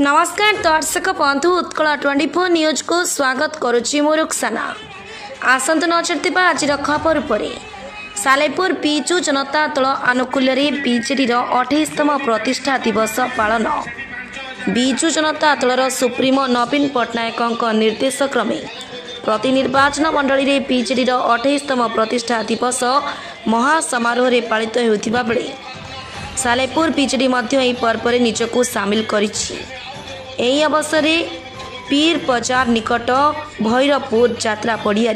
नमस्कार दर्शक बंधु उत्कल 24 न्यूज को स्वागत करुच्ची मो रुक्साना। आसंत नजर आज खबर पर सालेपुर बीजू जनता दल आनुकूल्य बीजेडी 28तम प्रतिष्ठा दिवस पालन। बीजू जनता दलर सुप्रीमो नवीन पट्टनायक निर्देश क्रमे प्रति निर्वाचन मंडली में बीजेडी 28तम प्रतिष्ठा दिवस महासमारोह पालित होता बेले सालेपुर बीजेडी पर्व में निजक सामिल करिछि। एही अवसर में पीर बजार निकट भैरवपुर यात्रा पड़िया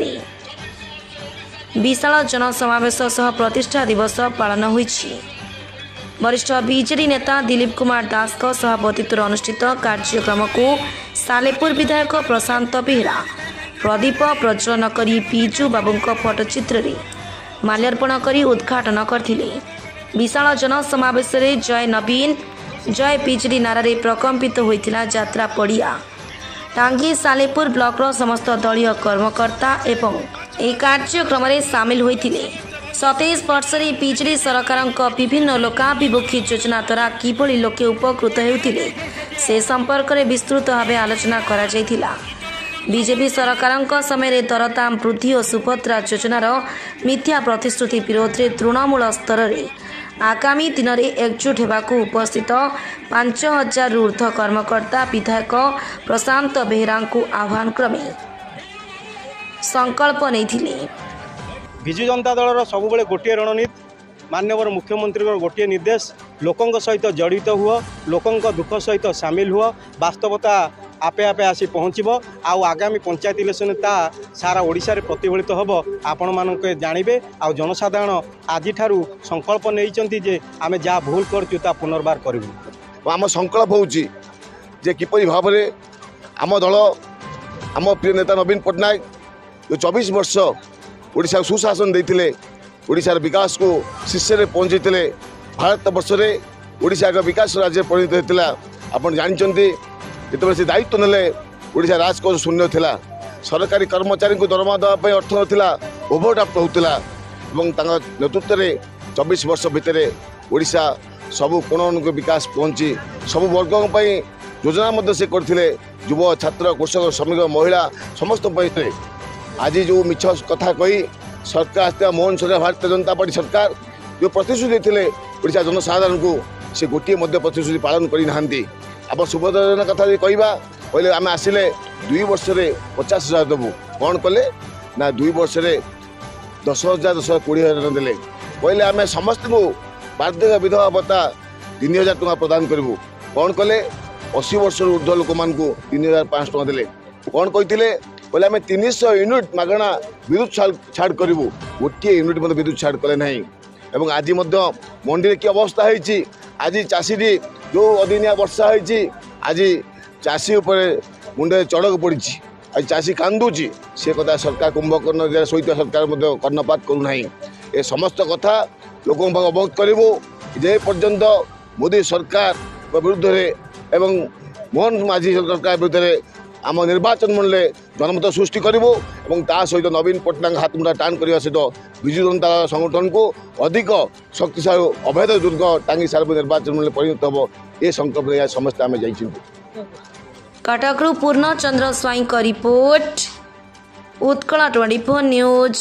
विशाल जनसमावेश सह प्रतिष्ठा दिवस पालन होइछि। वरिष्ठ बीजेडी नेता दिलीप कुमार दास सभापतित्व अनुष्ठित कार्यक्रम को सालेपुर विधायक प्रशांत बेहरा प्रदीप प्रज्वलन करी बीजू बाबू फोटोचित्र रे माल्यार्पण करी उद्घाटन करथिले। विशाल जनसमावेश रे जय नवीन जय बीजेडी नारे प्रकम्पित होइथिला यात्रा पड़िया। टांगी सालेपुर ब्लॉक रो समस्त दलीय कर्मकर्ता एवं ए कार्यक्रम रे सामिल होइथिले। 27 वर्ष रे बीजेडी सरकार विभिन्न लोकाभिमुखी योजना द्वारा किभली लोके उपकृत हेउथिले से संपर्क में विस्तृत भाव आलोचना करा जायथिला। बीजेपी सरकार समय दरदाम वृद्धि और सुभद्रा योजनार मिथ्या प्रतिश्रुति विरोध में तृणमूल स्तर में आगामी दिन में एकजुट होगाकू उपस्थित 5000 ऊर्ध कर्मकर्ता विधायक प्रशांत बेहरा को आह्वान क्रमे संकल्प नहीं। विजु जनता दल सब गोटे रणनीति माननीय मुख्यमंत्री गोटे निर्देश लोकों सहित जड़ित हुआ लोकों दुख सहित सामिल हुआ वास्तवता आपे आपे आसी पहुँचब आगामी पंचायत इलेक्शन ता सारा ओडिशा रे प्रतिफलित हम आपण मानक जानवे आ जनसाधारण आज संकल्प नहीं जे आमे जहाँ भूल कर पुनर्बार करूँ। आम संकल्प होची जे किपरि भाव में आम दल आम प्रिय नेता नवीन पट्टनायक जो 24 वर्ष ओडिशा सुशासन देते ओडिशार विकास को शीर्ष में पहुँचते भारत वर्ष में ओडिशा एक विकास राज्य परिणत होता। आप जानते जिते से दायित्व नेले ओडिशा राजकोष शून्य थिला सरकारी कर्मचारी को दरमा देवाई अर्थ नाला ओभरड्राफ्ट होता नेतृत्व में 24 वर्ष भितर ओडिशा सबू कोण विकास पहुँची सबू वर्ग योजना से करते युव छात्र कृषक श्रमिक महिला समस्त आज जो मिछ कथा कही सरकार आसता मोहन सरकार भारतीय जनता पार्टी सरकार जो प्रतिश्रुति देते ओडिशा जनसाधारण को से गोटे प्रतिश्रुति पालन करना आप सुभद्रा योजना कथा कहवा पहले आम आसिले 2 वर्ष 50,000 देवु कौन कले ना 2 वर्ष 10,000 20,000 देले पहले आम समस्त को बार्धक्य विधवा भत्ता 3,000 टका प्रदान करूँ कौन कले 80 वर्ष ऊर्ध लोक मान 3,500 टका देले कौन कहते पहले आम 300 यूनिट मागणा विद्युत छाड़ करूँ गोटे यूनिट विद्युत छाड़ कले ना एवं आज मंडी की अवस्था है आज चाषी जो अदिनिया वर्षा होती आज चाषी मुंडे चढ़क पड़ी आज चाषी कांदुची से कथा सरकार कुंभकर्ण सहित सरकार कर्णपात करूना ए समस्त कथा लोक अवगत करूँ जे पर्यंत मोदी सरकार विरुद्ध एवं मोहन माझी सरकार विरुद्ध आम निर्वाचन मंडल जनमत सृष्टि करूँ सहित नवीन पट्टनायक हाथ मुठा टाण करने सहित विजु जनता संगठन को अधिक शक्तिशाली अभेद दुर्ग टांगी सालेपुर निर्वाचन मंडल परिणत हम ये संकल्प समस्त आम जा कटकरू पूर्ण चंद्र स्वाई का रिपोर्ट उत्कल 24 न्यूज।